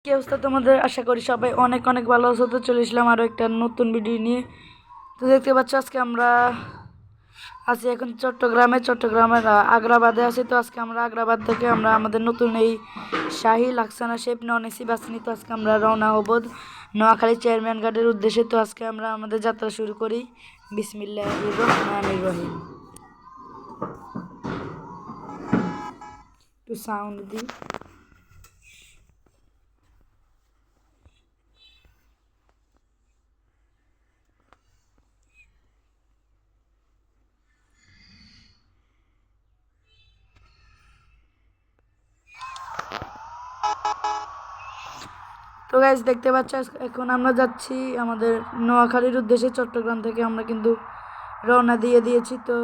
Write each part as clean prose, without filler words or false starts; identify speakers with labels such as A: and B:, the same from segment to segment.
A: কি অবস্থা তোমাদের? আশা করি সবাই অনেক অনেক ভালো আছো। তো চলে এসলাম আরও একটা নতুন ভিডিও নিয়ে। তো দেখতে পাচ্ছ আজকে আমরা আছি এখন চট্টগ্রামের আগ্রাবাদে আছি। তো আজকে আমরা আগ্রাবাদ থেকে আমরা আমাদের নতুন এই শাহী লাক্সানা শেপ নন এসি বাস নিয়ে তো আজকে আমরা রওনা হব নোয়াখালী চেয়ারম্যান ঘাটের উদ্দেশ্যে। তো আজকে আমরা আমাদের যাত্রা শুরু করি। বিসমিল্লাহির রহমানির রহিম। একটু সাউন্ড দিই। তো গাইস দেখতে পাচ্ছ এখন আমরা যাচ্ছি আমাদের নোয়াখালীর উদ্দেশ্যে। চট্টগ্রাম থেকে আমরা কিন্তু রওনা দিয়ে দিয়েছি। তো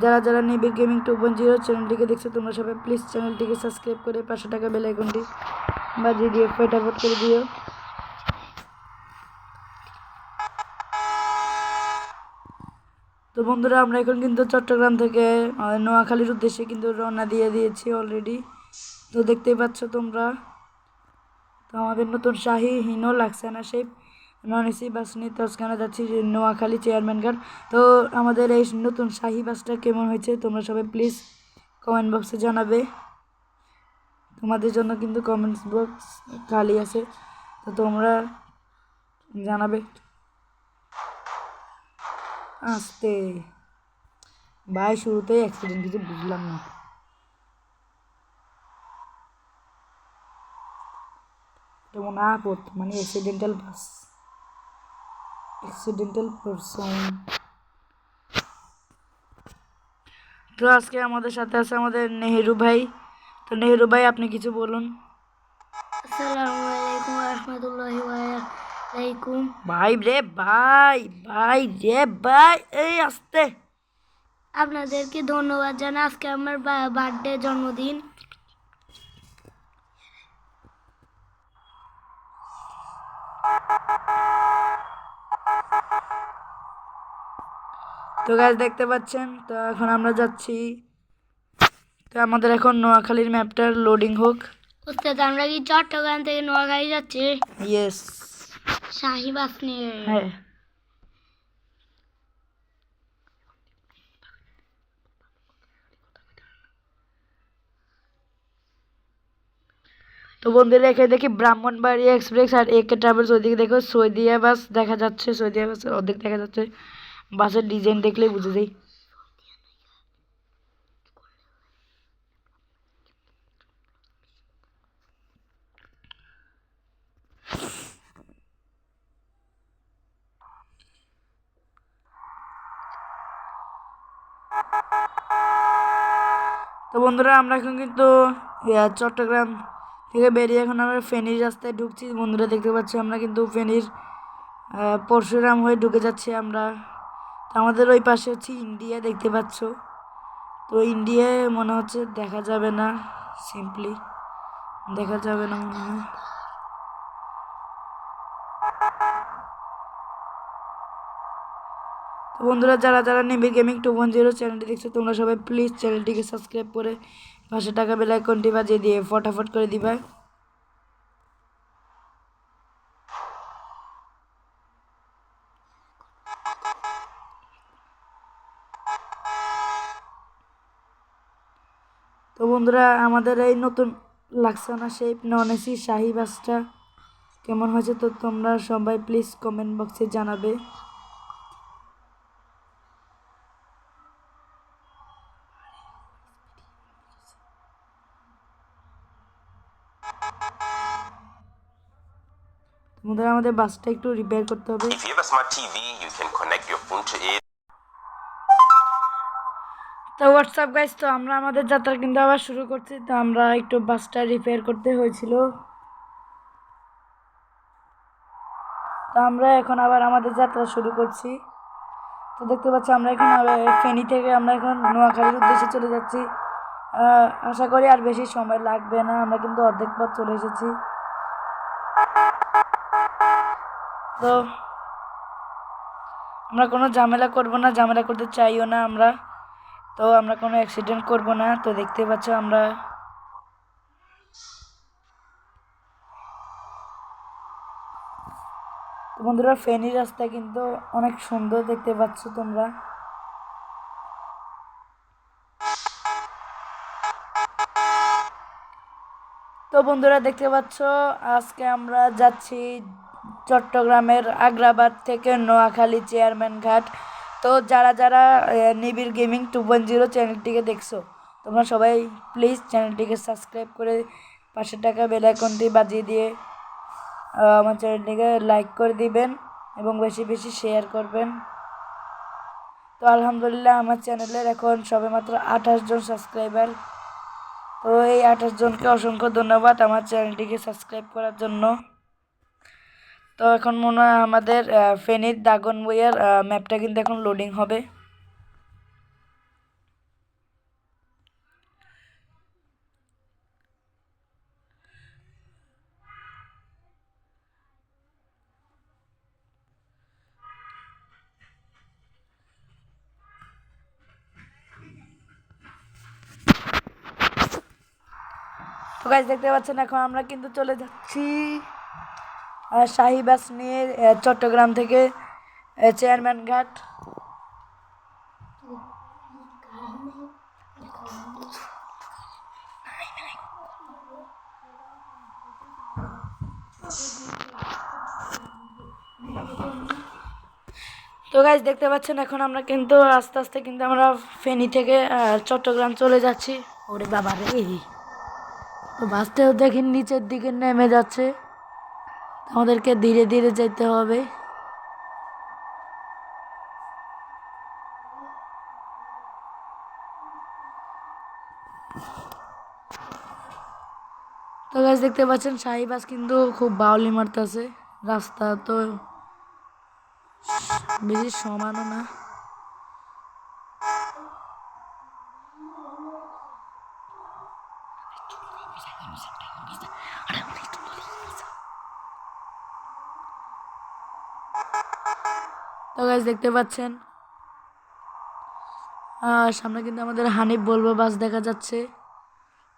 A: যারা যারা নিবিড় গেমিং 2.0 চ্যানেলটিকে দেখছো তোমরা সবাই প্লিজ চ্যানেলটিকে সাবস্ক্রাইব করে পাশে টাকা বেল আইকনটি বাজিয়ে দিয়ে ফটাফট করে দিও। তো বন্ধুরা আমরা এখন কিন্তু চট্টগ্রাম থেকে নোয়াখালীর উদ্দেশ্যে কিন্তু রওনা দিয়ে দিয়েছি অলরেডি। তো দেখতেই পাচ্ছ তোমরা। তো আমাদের নতুন শাহী হিনো লাক্সানা শেপ নন এসি বাস নিয়ে তো আজকে আমরা যাচ্ছি নোয়াখালী চেয়ারম্যান ঘাট। তো আমাদের এই নতুন শাহী বাসটা কেমন হয়েছে তোমরা সবাই প্লিজ কমেন্ট বক্সে জানাবে। তোমাদের জন্য কিন্তু কমেন্টস বক্স খালি আছে, তো তোমরা জানাবে। আস্তে ভাই, শুরুতেই অ্যাক্সিডেন্ট, কিছু বুঝলাম না। যেমন আপদ মানে অ্যাক্সিডেন্টাল বাস, অ্যাক্সিডেন্টাল পারসন। তো আজকে আমাদের সাথে আছে আমাদের নেহেরু ভাই। তো নেহেরু ভাই আপনি কিছু বলুন।
B: আসসালামু আলাইকুম রহমতুল্লাহি ওয়া বারাকাতুহু।
A: ভাই রে ভাই, ভাই রে ভাই, এই আসতে।
B: আপনাদেরকে ধন্যবাদ জানাই, আজকে আমার বার্থডে জন্মদিন।
A: তো গাইস দেখতে পাচ্ছেন, তো এখন আমরা যাচ্ছি। তো আমাদের এখন নোয়াখালীর ম্যাপটার লোডিং হোক।
B: ওস্তাদ আমরা কি চট্টগ্রাম থেকে নোয়াখালী যাচ্ছি
A: ইয়েস,
B: শাহী বাস নিয়ে?
A: হ্যাঁ। তো বন্ধুরা এখানে দেখি ব্রাহ্মণবাড়িয়া এক্সপ্রেস আর একে ট্রাভেলস, ওইদিকে দেখো সৌদিয়া বাস দেখা যাচ্ছে। সৌদিয়া বাসের অর্ধেক দেখা যাচ্ছে। বাসের ডিজাইন দেখলেই বুঝে যাই। তো বন্ধুরা আমরা এখন কিন্তু চট্টগ্রাম থেকে বেরিয়ে এখন আমরা ফেনীর রাস্তায় ঢুকছি। বন্ধুরা দেখতে পাচ্ছি আমরা কিন্তু ফেনীর পরশুরাম হয়ে ঢুকে যাচ্ছি আমরা। তো আমাদের ওই পাশে হচ্ছে ইন্ডিয়া, দেখতে পাচ্ছ। তো ইন্ডিয়ায় মনে হচ্ছে দেখা যাবে না, সিম্পলি দেখা যাবে না মনে হয়। তো বন্ধুরা যারা যারা নেবে গেমিং 2.0 চ্যানেলটি দেখছো তোমরা সবাই প্লিজ চ্যানেলটিকে সাবস্ক্রাইব করে পাশে টাকা বেল আইকনটি বাজিয়ে দিয়ে ফটাফট করে দিবা। তো বন্ধুরা আমাদের এই নতুন লাক্সানা শেপ নন এসি শাহী বাসটা কেমন হয়েছে তো তোমরা সবাই প্লিজ কমেন্ট বক্সে জানাবে। বন্ধুরা আমাদের বাসটা একটু রিপেয়ার করতে হবে।
C: If you have a smart TV, you can connect your phone to it.
A: তো হোয়াটসঅ্যাপ গাইস, তো আমরা আমাদের যাত্রা কিন্তু আবার শুরু করছি। তো আমরা একটু বাসটা রিপেয়ার করতে হয়েছিল। তো আমরা এখন আবার আমাদের যাত্রা শুরু করছি। তো দেখতে পাচ্ছি আমরা এখন ফেনী থেকে আমরা এখন নোয়াখালীর উদ্দেশ্যে চলে যাচ্ছি। আশা করি আর বেশি সময় লাগবে না, আমরা কিন্তু অর্ধেক পথ চলে এসেছি। তো আমরা কোনো ঝামেলা করব না, ঝামেলা করতে চাইও না আমরা। তো আমরা কোনো অ্যাক্সিডেন্ট করব না। তো দেখতে পাচ্ছ আমরা তো বন্ধুরা ফেনী রাস্তা কিন্তু অনেক সুন্দর দেখতে পাচ্ছ তোমরা। তো বন্ধুরা দেখতে পাচ্ছ আজকে আমরা যাচ্ছি চট্টগ্রামের আগ্রাবাদ থেকে নোয়াখালী চেয়ারম্যান ঘাট। তো যারা যারা নিবিড় গেমিং 2.0 চ্যানেলটিকে দেখছো তোমরা সবাই প্লিজ চ্যানেলটিকে সাবস্ক্রাইব করে পাশের টাকা বেল আইকনটি বাজিয়ে দিয়ে আমার চ্যানেলটিকে লাইক করে দিবেন এবং বেশি বেশি শেয়ার করবেন। তো আলহামদুলিল্লাহ আমার চ্যানেলের এখন সবেমাত্র 28 জন সাবস্ক্রাইবার। তো এই 28 জনকে অসংখ্য ধন্যবাদ আমার চ্যানেলটিকে সাবস্ক্রাইব করার জন্য। তো এখন মনে হয় আমাদের ফেনীর দাগনভূঞার ম্যাপটা কিন্তু এখন লোডিং হবে। তো গাইস দেখতে পাচ্ছেন এখন আমরা কিন্তু চলে যাচ্ছি শাহী বাস নিয়ে চট্টগ্রাম থেকে চেয়ারম্যান ঘাট। তো গাইস দেখতে পাচ্ছেন এখন আমরা কিন্তু আস্তে আস্তে কিন্তু আমরা ফেনী থেকে চট্টগ্রাম চলে যাচ্ছি। ওরে বাবা রে, তো বাসটাও দেখেন নিচের দিকে নেমে যাচ্ছে, আমাদেরকে ধীরে ধীরে যেতে হবে। তো গাইস দেখতে পাচ্ছেন শাহী বাস কিন্তু খুব বাউলি মারতেছে, রাস্তা তো বেশি সমানও না। তো গাইস দেখতে পাচ্ছেন সামনে কিন্তু আমাদের হানিফ বলবো বাস দেখা যাচ্ছে।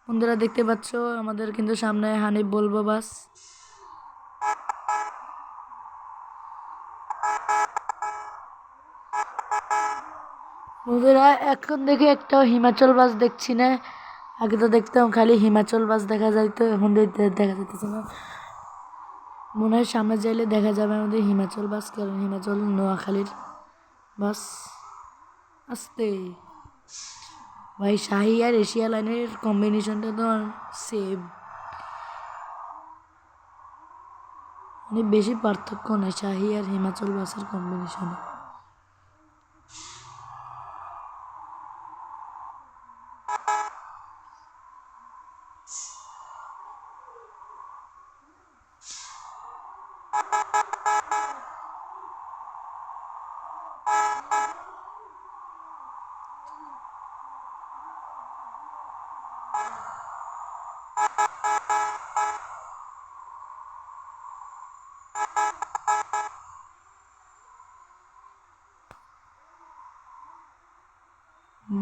A: বন্ধুরা দেখতে পাচ্ছ আমাদের কিন্তু সামনে হানিফ বলবো বাস। বন্ধুরা এখন দেখে একটাও হিমাচল বাস দেখছি না, আগে তো দেখতাম খালি হিমাচল বাস দেখা যাইতো, এখন দেখা যাইতেছে না। মনে হয় সামনে যাইলে দেখা যাবে আমাদের হিমাচল বাস, কারণ হিমাচল নোয়াখালীর বাস। আস্তে ভাই, শাহী আর এশিয়া লাইনের কম্বিনেশনটা তো সেম, মানে বেশি পার্থক্য নেই শাহী আর হিমাচল বাসের কম্বিনেশনে।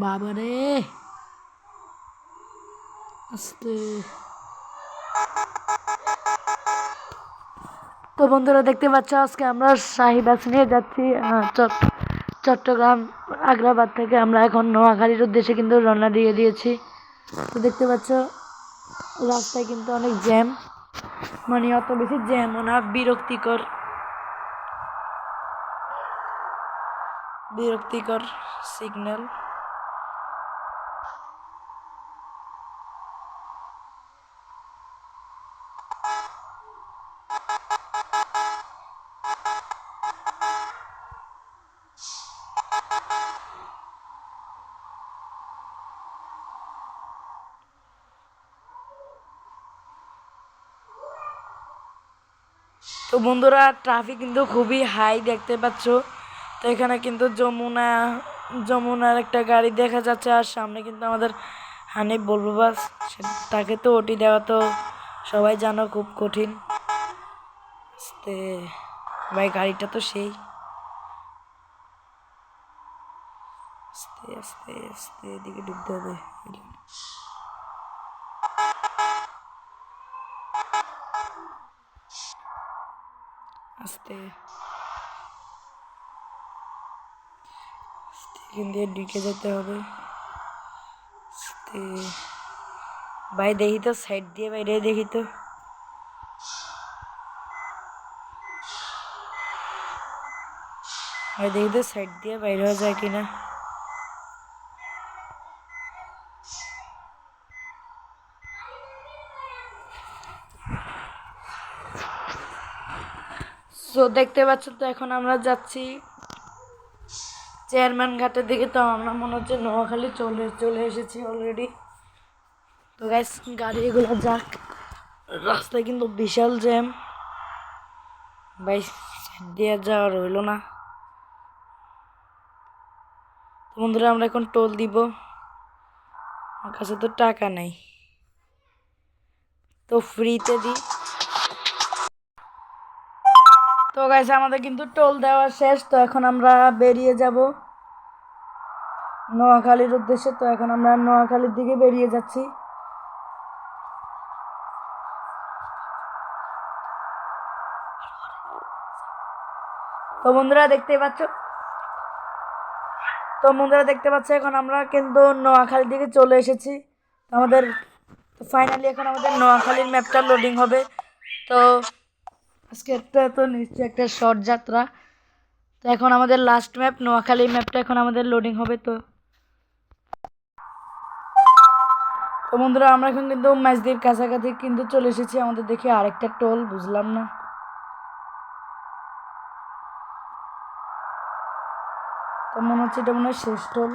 A: বাবারে আস্তে। তো বন্ধুরা দেখতে পাচ্ছ আজকে আমরা শাহী বাস নিয়ে যাচ্ছি চট্টগ্রাম আগ্রাবাদ থেকে আমরা এখন নোয়াখালীর উদ্দেশ্যে কিন্তু রওনা দিয়ে দিয়েছি। তো দেখতে পাচ্ছ রাস্তায় কিন্তু অনেক জ্যাম, মানে অত বেশি জ্যামও না, বিরক্তিকর বিরক্তিকর সিগন্যাল। তো বন্ধুরা ট্রাফিক কিন্তু খুবই হাই দেখতে পাচ্ছ। তো এখানে কিন্তু যমুনার একটা গাড়ি দেখা যাচ্ছে, আর সামনে কিন্তু আমাদের হানিফ বলবো বাস। তাকে তো ওটি দেওয়া তো সবাই জানো খুব কঠিন। আস্তে ভাই, গাড়িটা তো সেই। আস্তে আস্তে আস্তে এদিকে ঢুকতে হবে। আস্তে এখান দিয়ে ঢুকে যেতে হবে আস্তে। ভাই দেখি তো সাইড দিয়ে বাইরে দেখি তো। ভাই দেখি তো সাইড দিয়ে বাইরে হওয়া যায় কিনা। সো দেখতে পাচ্ছ তো এখন আমরা যাচ্ছি চেয়ারম্যান ঘাটের দিকে। তো আমরা মনে হচ্ছে নোয়াখালী চলে এসেছি অলরেডি। তো গাইস গাড়ি এগুলো যাক, রাস্তায় কিন্তু বিশাল জ্যাম ভাই, সাইড দিয়ে যাওয়ার হইলো না। তো বন্ধুরা আমরা এখন টোল দিব, আমার কাছে তো টাকা নাই, তো ফ্রিতে দিই। তো গাইস আমাদের কিন্তু টোল দেওয়া শেষ। তো এখন আমরা বেরিয়ে যাব নোয়াখালীর উদ্দেশ্যে। তো এখন আমরা নোয়াখালীর দিকে বেরিয়ে যাচ্ছি। তো বন্ধুরা দেখতে পাচ্ছ এখন আমরা কিন্তু নোয়াখালীর দিকে চলে এসেছি। আমাদের ফাইনালি এখন আমাদের নোয়াখালীর ম্যাপটা লোডিং হবে। তো আজকে তো নিশ্চয়ই একটা শর্ট যাত্রা। তো এখন আমাদের লাস্ট ম্যাপ নোয়াখালীর ম্যাপটা এখন আমাদের লোডিং হবে। তো বন্ধুরা আমরা এখন কিন্তু মাঝদির কাছাকাছি কিন্তু চলে এসেছি। আমাদের দেখি আরেকটা টোল, বুঝলাম না। তো মনে হচ্ছে এটা মনে হয় শেষ টোল।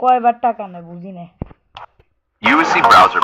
A: কয়বার টাকা নেয় বুঝি না।
C: UC browser